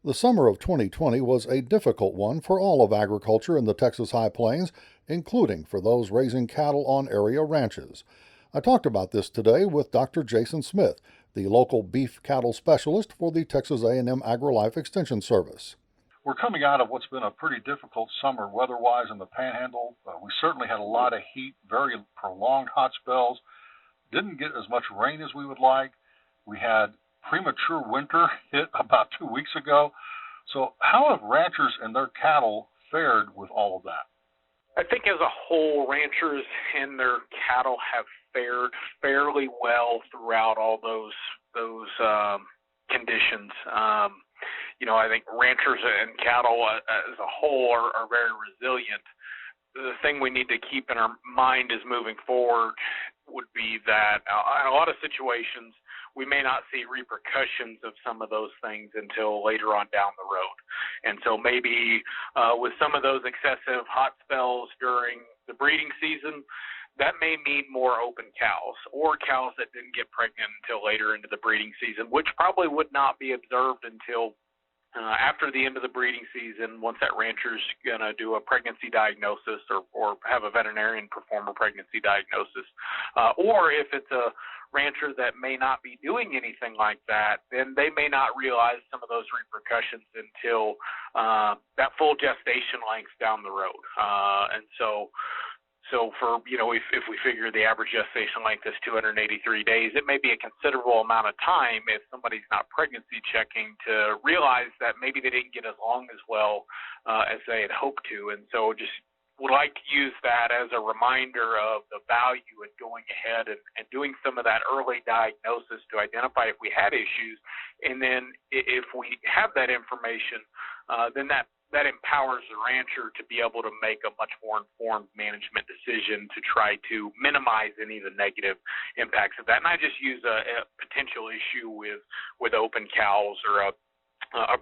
The summer of 2020 was a difficult one for all of agriculture in the Texas High Plains, including for those raising cattle on area ranches. I talked about this today with Dr. Jason Smith, the local beef cattle specialist for the Texas A&M AgriLife Extension Service. We're coming out of what's been a pretty difficult summer weather-wise in the Panhandle. We certainly had a lot of heat, very prolonged hot spells, didn't get as much rain as we would like. We had premature winter hit about 2 weeks ago. So how have ranchers and their cattle fared with all of that? I think as a whole, ranchers and their cattle have fared fairly well throughout all those conditions. I think ranchers and cattle as a whole are very resilient. The thing we need to keep in our mind as moving forward would be that in a lot of situations, we may not see repercussions of some of those things until later on down the road. And so maybe with some of those excessive hot spells during the breeding season, that may mean more open cows or cows that didn't get pregnant until later into the breeding season, which probably would not be observed until after the end of the breeding season, once that rancher's going to do a pregnancy diagnosis or have a veterinarian perform a pregnancy diagnosis. Or if it's a rancher that may not be doing anything like that, then they may not realize some of those repercussions until that full gestation length down the road. And so for, if we figure the average gestation length is 283 days, it may be a considerable amount of time if somebody's not pregnancy checking to realize that maybe they didn't get as long as well as they had hoped to. And so just would like to use that as a reminder of the value in going ahead and doing some of that early diagnosis to identify if we had issues. And then if we have that information, then that empowers the rancher to be able to make a much more informed management decision to try to minimize any of the negative impacts of that. And I just use a potential issue with open cows or a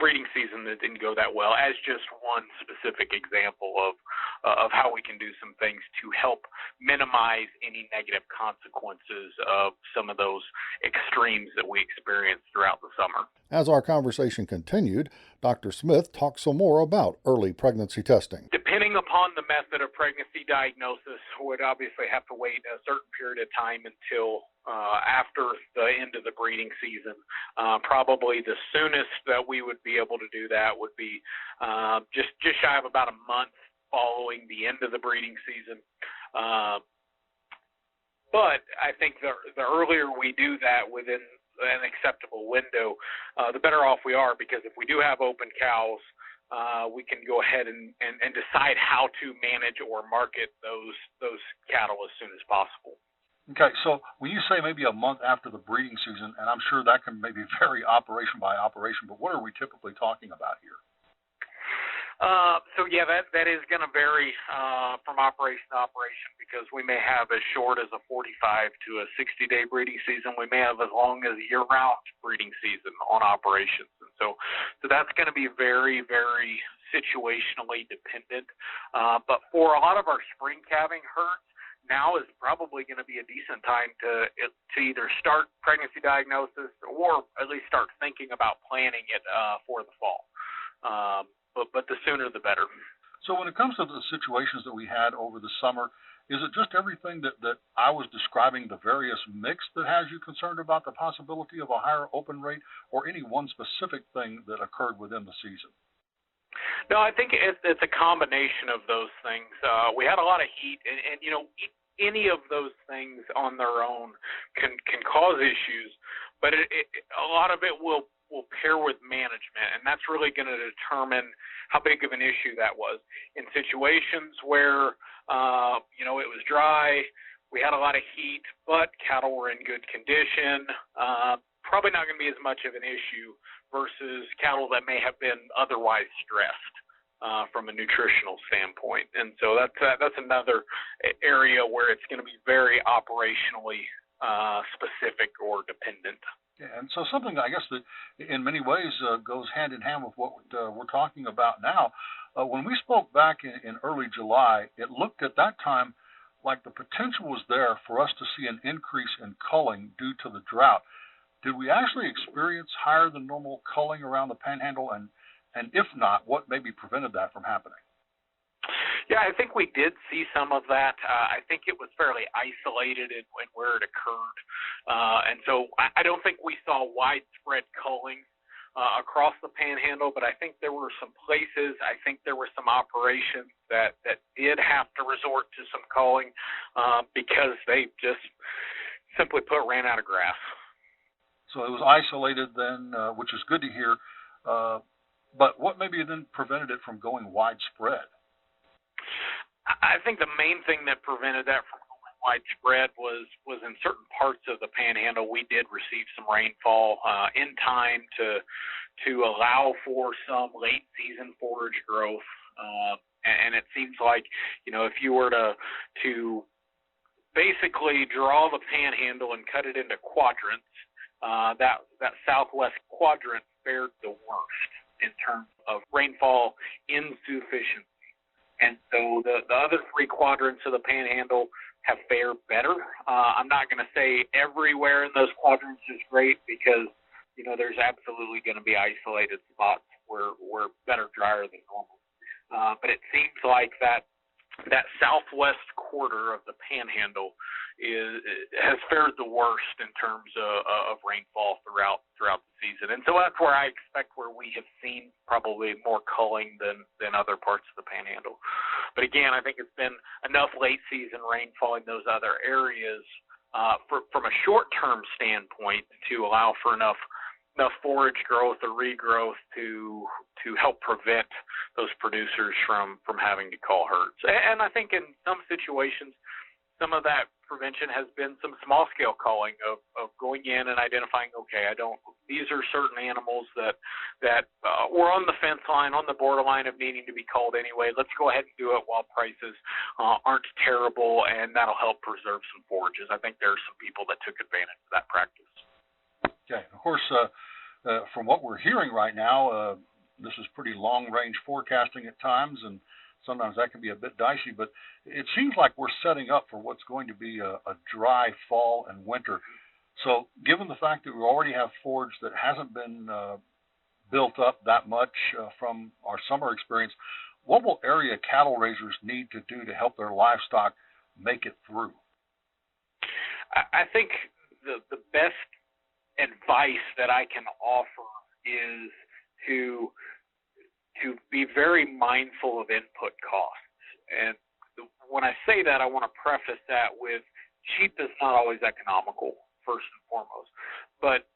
breeding season that didn't go that well as just one specific example of how we can do some things to help minimize any negative consequences of some of those extremes that we experienced throughout the summer. As our conversation continued, Dr. Smith talked some more about early pregnancy testing. Depending upon the method of pregnancy diagnosis, would obviously have to wait a certain period of time until after the end of the breeding season. Probably the soonest that we would be able to do that would be just shy of about a month following the end of the breeding season. But I think the earlier we do that within an acceptable window, the better off we are, because if we do have open cows, we can go ahead and decide how to manage or market those cattle as soon as possible. Okay, so when you say maybe a month after the breeding season, and I'm sure that can maybe vary operation by operation, but what are we typically talking about here? So yeah, that is going to vary from operation to operation, because we may have as short as a 45 to a 60-day breeding season. We may have as long as a year-round breeding season on operations. And so that's going to be very, very situationally dependent. But for a lot of our spring calving herds, now is probably going to be a decent time to either start pregnancy diagnosis or at least start thinking about planning it for the fall. But the sooner the better. So when it comes to the situations that we had over the summer, is it just everything that I was describing, the various mix, that has you concerned about the possibility of a higher open rate, or any one specific thing that occurred within the season? No, I think it's a combination of those things. We had a lot of heat, and any of those things on their own can cause issues, but a lot of it will pair with management, and that's really going to determine how big of an issue that was. In situations where it was dry, we had a lot of heat, but cattle were in good condition, probably not going to be as much of an issue versus cattle that may have been otherwise stressed from a nutritional standpoint. And so that's another area where it's going to be very operationally specific or dependent. Yeah, and so something, I guess, that in many ways goes hand in hand with what we're talking about now. When we spoke back in early July, it looked at that time like the potential was there for us to see an increase in culling due to the drought. Did we actually experience higher than normal culling around the Panhandle, and And if not, what maybe prevented that from happening? Yeah, I think we did see some of that. I think it was fairly isolated in where it occurred. And so I don't think we saw widespread culling across the Panhandle, but I think there were some places, I think there were some operations that did have to resort to some culling because they just simply put ran out of grass. So it was isolated then, which is good to hear. But what maybe then prevented it from going widespread? I think the main thing that prevented that from going widespread was in certain parts of the Panhandle we did receive some rainfall in time to allow for some late season forage growth, and it seems like if you were to basically draw the Panhandle and cut it into quadrants, that southwest quadrant fared the worst in terms of rainfall insufficiency. And so the other three quadrants of the Panhandle have fared better. I'm not going to say everywhere in those quadrants is great because, there's absolutely going to be isolated spots where we're better drier than normal. But it seems like that southwest quarter of the Panhandle has fared the worst in terms of rainfall throughout the season, and so that's where I expect where we have seen probably more culling than other parts of the Panhandle. But again, I think it's been enough late season rainfall in those other areas from a short-term standpoint to allow for enough forage growth or regrowth to help prevent those producers from having to cull herds. And I think in some situations, some of that prevention has been some small-scale culling of going in and identifying, okay, these are certain animals that were on the fence line, on the borderline of needing to be culled anyway. Let's go ahead and do it while prices aren't terrible, and that'll help preserve some forages. I think there are some people that took advantage of that practice. Okay. Of course, from what we're hearing right now, this is pretty long-range forecasting at times, and sometimes that can be a bit dicey, but it seems like we're setting up for what's going to be a dry fall and winter. So given the fact that we already have forage that hasn't been built up that much from our summer experience, what will area cattle raisers need to do to help their livestock make it through? I think the best advice that I can offer is to be very mindful of input costs. And when I say that, I want to preface that with cheap is not always economical, first and foremost. But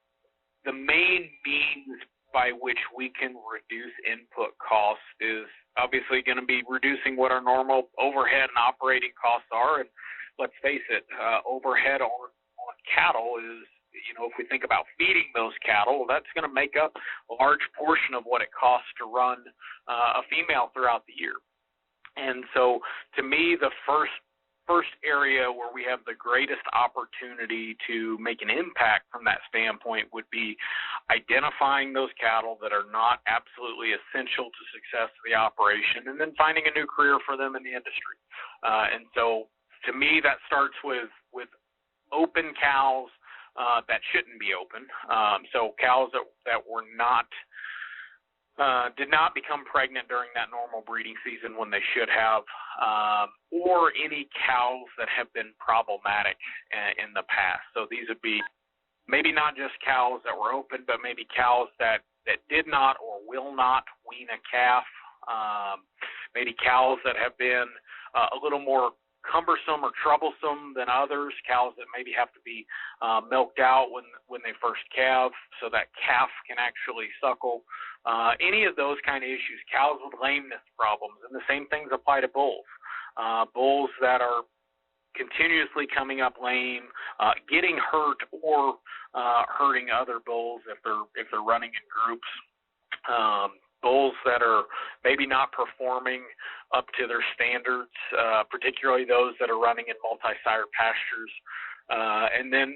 the main means by which we can reduce input costs is obviously going to be reducing what our normal overhead and operating costs are. And let's face it, overhead on cattle is, if we think about feeding those cattle, that's going to make up a large portion of what it costs to run a female throughout the year. And so to me, the first area where we have the greatest opportunity to make an impact from that standpoint would be identifying those cattle that are not absolutely essential to success of the operation, and then finding a new career for them in the industry. And so to me, that starts with open cows that shouldn't be open. So cows that were not did not become pregnant during that normal breeding season when they should have, or any cows that have been problematic in the past. So these would be maybe not just cows that were open, but maybe cows that did not or will not wean a calf. Maybe cows that have been a little more cumbersome or troublesome than others, cows that maybe have to be milked out when they first calve so that calf can actually suckle. Any of those kind of issues, cows with lameness problems, and the same things apply to bulls. Bulls that are continuously coming up lame, getting hurt, or hurting other bulls if they're running in groups. Bulls that are maybe not performing up to their standards, particularly those that are running in multi-sire pastures. And then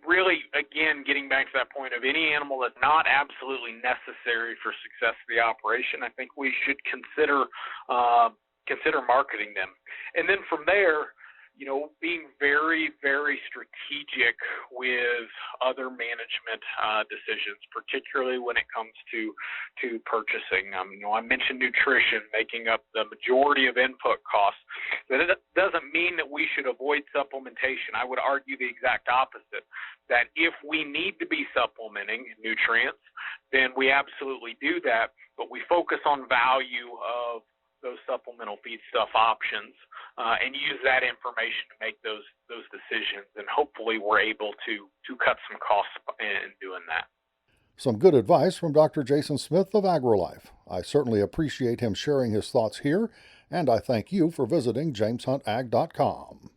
really, again, getting back to that point of any animal that's not absolutely necessary for success of the operation, I think we should consider marketing them. And then from there, being very, very strategic with other management decisions, particularly when it comes to purchasing. I mentioned nutrition making up the majority of input costs. That doesn't mean that we should avoid supplementation. I would argue the exact opposite, that if we need to be supplementing nutrients, then we absolutely do that, but we focus on value of those supplemental feedstuff options and use that information to make those decisions, and hopefully we're able to cut some costs in doing that. Some good advice from Dr. Jason Smith of AgriLife. I certainly appreciate him sharing his thoughts here, and I thank you for visiting jameshuntag.com.